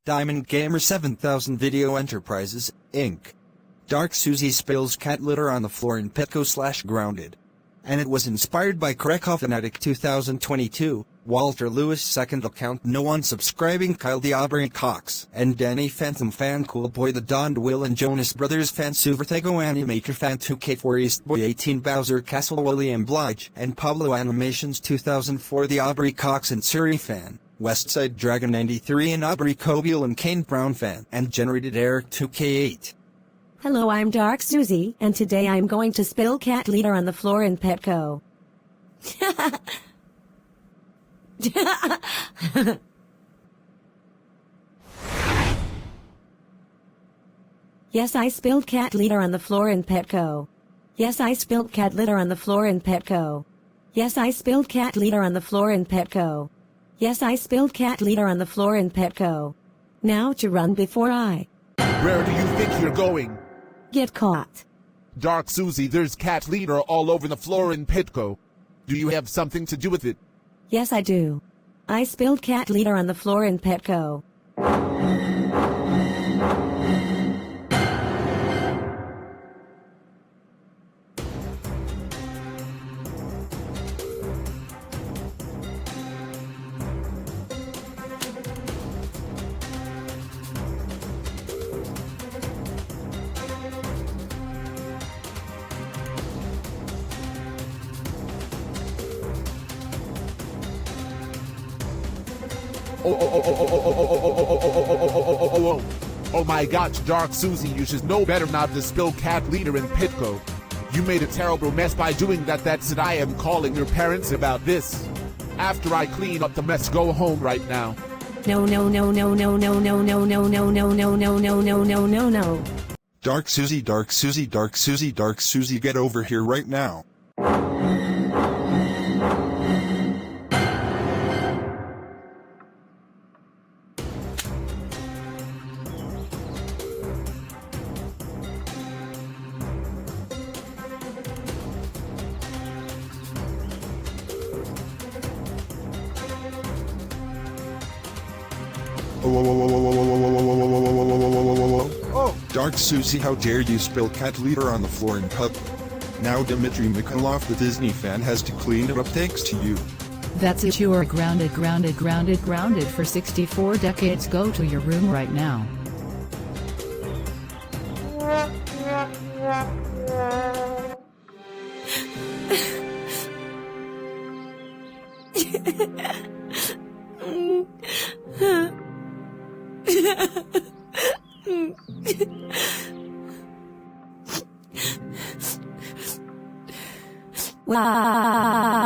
Diamond Gamer 7000 Video Enterprises, Inc. Dark Susie spills cat litter on the floor in petco/grounded. And it was inspired by Krakow Fanatic 2022, Walter Lewis' second account No Unsubscribing Kyle the Aubrey Cox, and Danny Phantom Fan Cool Boy the Don Will and Jonas Brothers Fan Suvertego Animator Fan 2K4 East Boy 18 Bowser Castle William Blige and Pablo Animations 2004 the Aubrey Cox and Suri Fan, Westside Dragon 93 and Aubrey Cobiel and Kane Brown Fan, and generated Eric 2K8. Hello, I'm Dark Susie, and today I'm going to spill cat litter on the floor in Petco. Yes, I spilled cat litter on the floor in Petco. Yes, I spilled cat litter on the floor in Petco. Yes, I spilled cat litter on the floor in Petco. Yes, I spilled cat litter on the floor in Petco. Now to run before I... Where do you think you're going? Get caught. Dark Susie, there's cat litter all over the floor in Petco. Do you have something to do with it? Yes, I do. I spilled cat litter on the floor in Petco. Oh my gosh, Dark Susie, you should know better not to spill cat litter in Petco. You made a terrible mess by doing that. That's it. I am calling your parents about this. After I clean up the mess, go home right now. No. Dark Susie, Dark Susie, Dark Susie, Dark Susie, get over here right now. Oh, Dark Susie, how dare you spill cat litter on the floor in pub. Now Dmitry Mikhailov, the Disney fan, has to clean it up thanks to you. That's it, you are grounded for 64 decades. Go to your room right now. Wow.